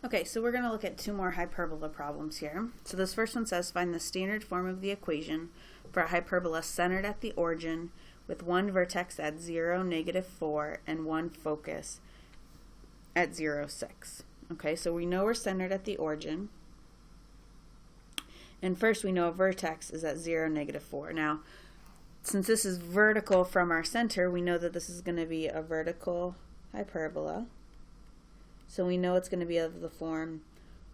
Okay, so we're going to look at two more hyperbola problems here. So this first one says find the standard form of the equation for a hyperbola centered at the origin with one vertex at 0, -4, and one focus at 0, 6. Okay, so we know we're centered at the origin. And first we know a vertex is at 0, -4. Now, since this is vertical from our center, we know that this is going to be a vertical hyperbola. So we know it's going to be of the form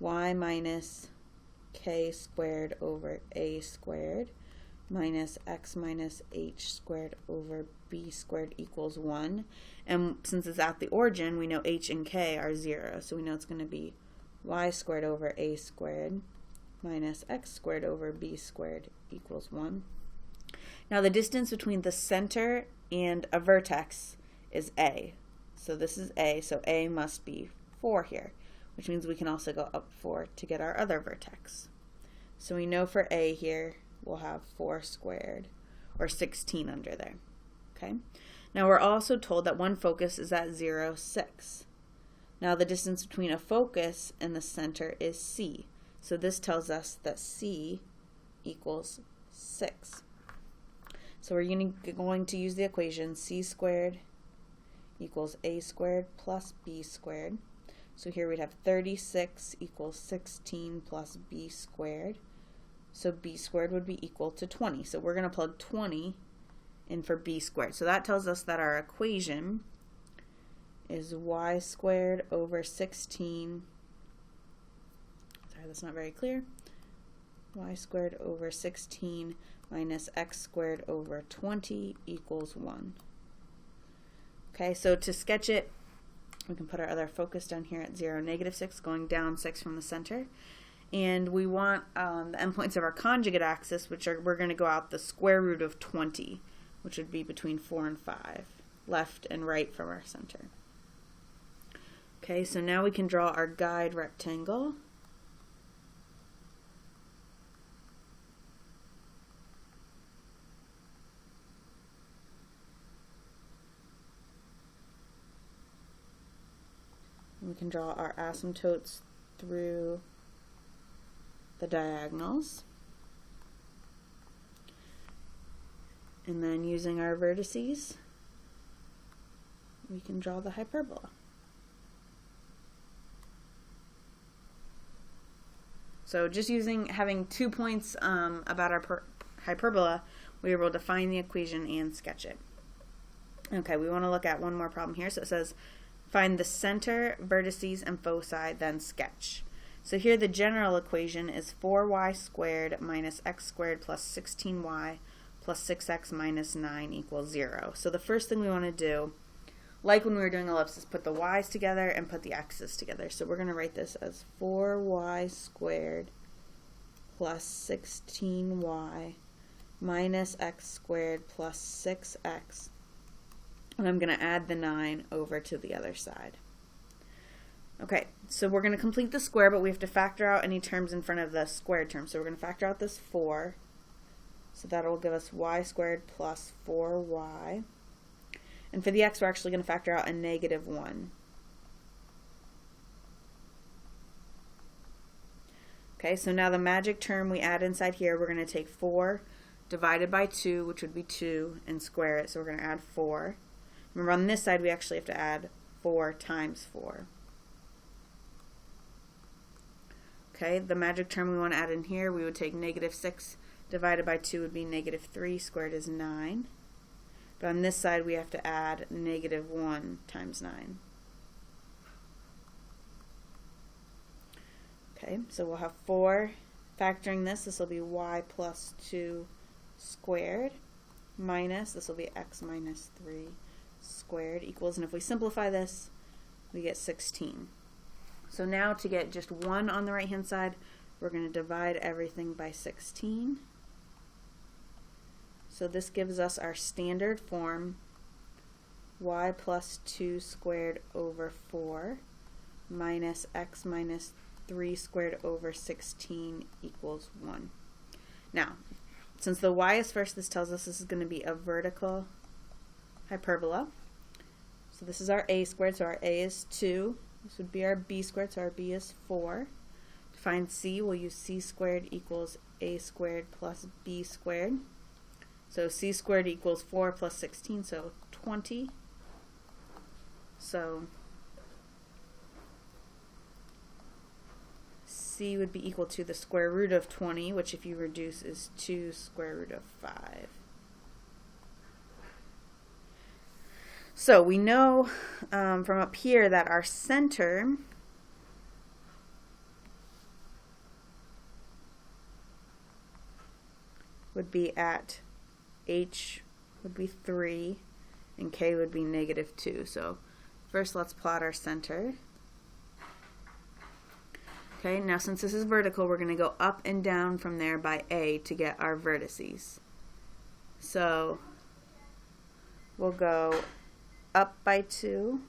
y minus k squared over a squared minus x minus h squared over b squared equals 1. And since it's at the origin, we know h and k are 0. So we know it's going to be y squared over a squared minus x squared over b squared equals 1. Now the distance between the center and a vertex is a. So this is a, so a must be 4 here, which means we can also go up 4 to get our other vertex. So we know for a here, we'll have 4 squared, or 16 under there. Okay. Now we're also told that one focus is at 0, 6. Now the distance between a focus and the center is c. So this tells us that c equals 6. So we're going to use the equation c squared equals a squared plus b squared. So here we'd have 36 equals 16 plus b squared. So b squared would be equal to 20. So we're going to plug 20 in for b squared. So that tells us that our equation is y squared over 16. Sorry, that's not very clear. Y squared over 16 minus x squared over 20 equals 1. Okay, so to sketch it, we can put our other focus down here at 0, -6, going down 6 from the center. And we want the endpoints of our conjugate axis, which we're going to go out the square root of 20, which would be between 4 and 5, left and right from our center. Okay, so now we can draw our guide rectangle. We can draw our asymptotes through the diagonals. And then using our vertices, we can draw the hyperbola. So just having 2 points about our hyperbola, we were able to find the equation and sketch it. Okay, we want to look at one more problem here. So it says, find the center, vertices, and foci, then sketch. So here the general equation is 4y squared minus x squared plus 16y plus 6x minus 9 equals 0. So the first thing we want to do, like when we were doing ellipses, put the y's together and put the x's together. So we're going to write this as 4y squared plus 16y minus x squared plus 6x. And I'm going to add the 9 over to the other side. Okay, so we're going to complete the square, but we have to factor out any terms in front of the squared term. So we're going to factor out this 4. So that will give us y squared plus 4y. And for the x, we're actually going to factor out a -1. Okay, so now the magic term we add inside here, we're going to take 4 divided by 2, which would be 2, and square it. So we're going to add 4. Remember, on this side, we actually have to add 4 times 4. Okay, the magic term we want to add in here, we would take -6 divided by 2 would be -3 squared is 9. But on this side, we have to add -1 times 9. Okay, so we'll have 4. Factoring this will be y plus 2 squared minus, this will be x minus 3 squared equals, and if we simplify this, we get 16. So now to get just 1 on the right hand side, we're going to divide everything by 16. So this gives us our standard form, y plus 2 squared over 4 minus x minus 3 squared over 16 equals 1. Now, since the y is first, this tells us this is going to be a vertical hyperbola. So this is our a squared, so our a is 2, This would be our b squared, so our b is 4. To find c, we'll use c squared equals a squared plus b squared. So c squared equals 4 plus 16, so 20. So c would be equal to the square root of 20, which if you reduce is 2 square root of 5. So we know from up here that our center would be at h would be 3 and k would be -2. So first let's plot our center. Okay, now since this is vertical, we're going to go up and down from there by a to get our vertices. So we'll go up by 2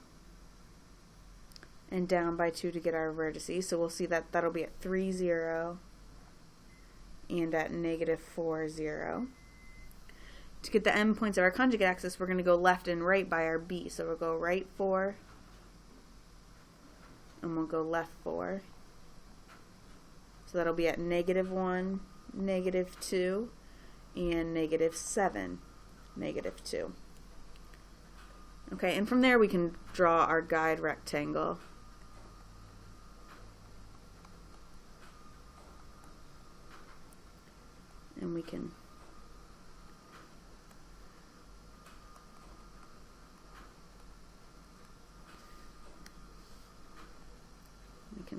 and down by 2 to get our vertices. So we'll see that that'll be at 3, 0 and at -4, 0. To get the endpoints of our conjugate axis, we're going to go left and right by our b. So we'll go right 4 and we'll go left 4. So that'll be at -1, -2, and -7, -2. Okay, and from there we can draw our guide rectangle. And we can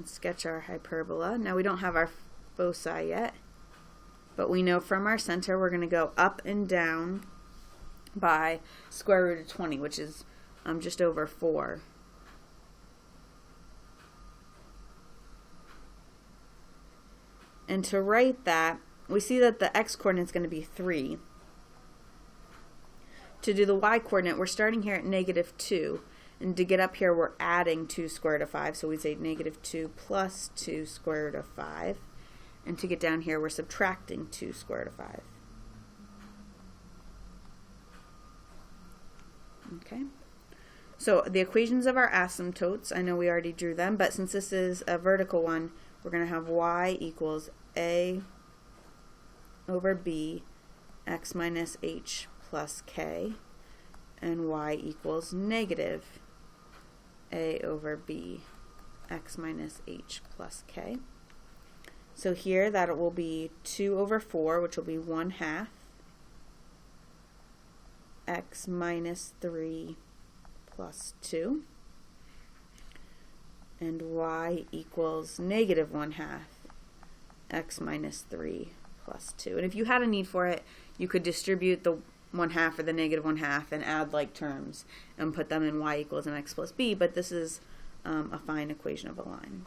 sketch our hyperbola. Now we don't have our foci yet, but we know from our center we're going to go up and down by square root of 20, which is just over 4. And to write that, we see that the x-coordinate is going to be 3. To do the y-coordinate, we're starting here at -2. And to get up here, we're adding 2 square root of 5. So we say -2 plus 2 square root of 5. And to get down here, we're subtracting 2 square root of 5. Okay. So the equations of our asymptotes, I know we already drew them, but since this is a vertical one, we're going to have y equals a over b x minus h plus k, and y equals negative a over b x minus h plus k. So here that will be 2 over 4, which will be 1/2 x minus 3 plus 2, and y equals -1/2 x minus 3 plus 2. And if you had a need for it, you could distribute the 1/2 or the -1/2 and add like terms and put them in y equals mx plus b, but this is a fine equation of a line.